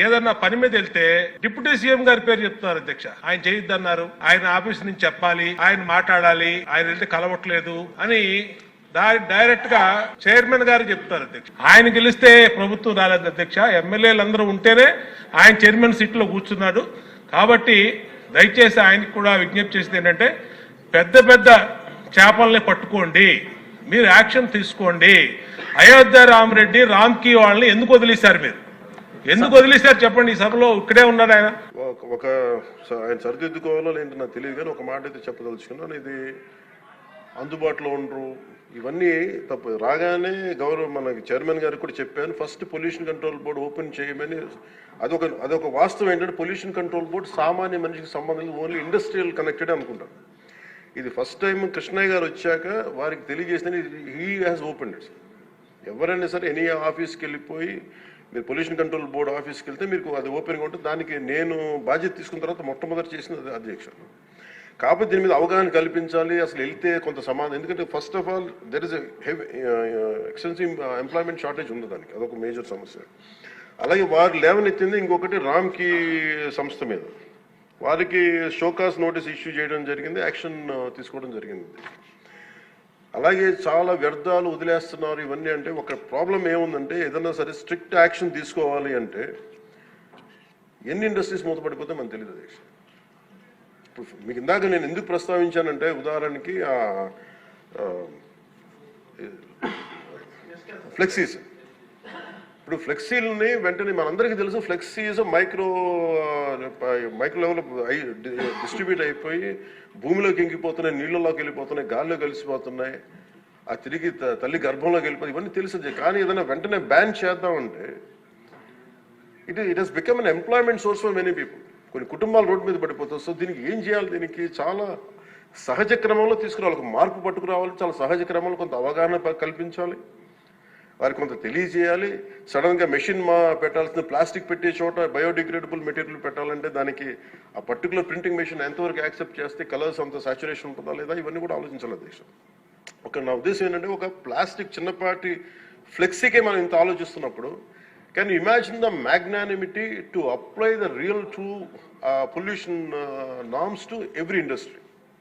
ఏదన్నా పని మీద వెళ్తే డిప్యూటీ సీఎం గారి పేరు చెప్తున్నారు అధ్యక్ష. ఆయన చేయొద్దన్నారు, ఆయన ఆఫీస్ నుంచి చెప్పాలి, ఆయన మాట్లాడాలి, ఆయన వెళ్తే కలవట్లేదు అని డైరెక్ట్ గా చైర్మన్ గారు చెప్తారు అధ్యక్ష. ఆయన గెలిస్తే ప్రభుత్వం రాలేదు అధ్యక్ష, ఎమ్మెల్యేలు అందరూ ఉంటేనే ఆయన చైర్మన్ సీట్ లో కూర్చున్నాడు. కాబట్టి దయచేసి ఆయనకు కూడా విజ్ఞప్తి చేసేది ఏంటంటే పెద్ద పెద్ద చేపల్ని పట్టుకోండి, మీరు యాక్షన్ తీసుకోండి. అయోధ్య రామరెడ్డి రామ్కి వాళ్ళని ఎందుకు వదిలేశారు? మీరు ఎందుకు వదిలేశారు చెప్పండి. ఈ సభలో ఇక్కడే ఉన్నారు ఆయన. ఆయన సరిదిద్దుకోవాలో ఏంటో నాకు తెలియదు, కానీ ఒక మాట అయితే చెప్పదలుచుకున్నాను. ఇది అందుబాటులో ఉండరు, ఇవన్నీ తప్పు. రాగానే మనకి చైర్మన్ గారికి కూడా చెప్పాను, first pollution control board open చేయమని. అదొక వాస్తవం ఏంటంటే పొల్యూషన్ కంట్రోల్ బోర్డు సామాన్య మనిషికి సంబంధించి ఓన్లీ ఇండస్ట్రియల్ కనెక్టెడ్ అనుకుంటారు. ఇది ఫస్ట్ టైం కృష్ణయ్య గారు వచ్చాక వారికి తెలియజేసిన హీ హ్యాస్ ఓపెన్ ఇట్. ఎవరైనా సరే ఎనీ ఆఫీస్కి వెళ్ళిపోయి మీరు పొల్యూషన్ కంట్రోల్ బోర్డు ఆఫీస్కి వెళ్తే మీకు అది ఓపెన్గా ఉంటుంది. దానికి నేను బాధ్యత తీసుకున్న తర్వాత మొట్టమొదటి చేసిన అధ్యక్షుడు. కాబట్టి దీని మీద అవగాహన కల్పించాలి. అసలు వెళ్తే కొంత సమాధానం, ఎందుకంటే first of all there is extensive employment shortage ఉంది, దానికి అదొక మేజర్ సమస్య. అలాగే వారు లేవనెత్తింది ఇంకొకటి రామ్కి సంస్థ మీద, వారికి షోకాస్ నోటీస్ ఇష్యూ చేయడం జరిగింది, యాక్షన్ తీసుకోవడం జరిగింది. అలాగే చాలా వ్యర్థాలు వదిలేస్తున్నారు ఇవన్నీ. అంటే ఒక ప్రాబ్లం ఏముందంటే ఏదన్నా సరే స్ట్రిక్ట్ యాక్షన్ తీసుకోవాలి అంటే ఎన్ని ఇండస్ట్రీస్ మూతపడిపోతే మనకు తెలియదు అధ్యక్ష. ఇప్పుడు మీకు ఇందాక నేను ఎందుకు ప్రస్తావించానంటే ఉదాహరణకి ఫ్లెక్సీస్. ఇప్పుడు ఫ్లెక్సీలని వెంటనే మనందరికీ తెలుసు, ఫ్లెక్సీస్ మైక్రో లెవెల్ డిస్ట్రిబ్యూట్ అయిపోయి భూమిలోకి ఇంకిపోతున్నాయి, నీళ్ళలోకి వెళ్ళిపోతున్నాయి, గాల్లో కలిసిపోతున్నాయి, ఆ తిరిగి తల్లి గర్భంలోకి వెళ్ళిపోతుంది, ఇవన్నీ తెలుసు. కానీ ఏదైనా వెంటనే బ్యాన్ చేద్దామంటే it has become an employment source for many people. కొన్ని కుటుంబాలు రోడ్డు మీద పడిపోతాయి. సో దీనికి ఏం చేయాలి? దీనికి చాలా సహజ క్రమంలో తీసుకురావాలి, ఒక మార్పు పట్టుకురావాలి. చాలా సహజ క్రమంలో కొంత అవగాహన కల్పించాలి, వారికి కొంత తెలియజేయాలి. సడన్గా మెషిన్ పెట్టాల్సిన ప్లాస్టిక్ పెట్టే చోట బయోడిగ్రేడబుల్ మెటీరియల్ పెట్టాలంటే దానికి ఆ పర్టికులర్ ప్రింటింగ్ మెషిన్ ఎంతవరకు యాక్సెప్ట్ చేస్తే కలర్స్ అంత సాచురేషన్ ఉంటుందా లేదా, ఇవన్నీ కూడా ఆలోచించాలి అధ్యక్ష. నా ఉద్దేశం ఏంటంటే ఒక ప్లాస్టిక్ చిన్నపాటి ఫ్లెక్సీకే మనం ఇంత ఆలోచిస్తున్నప్పుడు can you imagine the magnanimity to apply the real true pollution norms to every industry?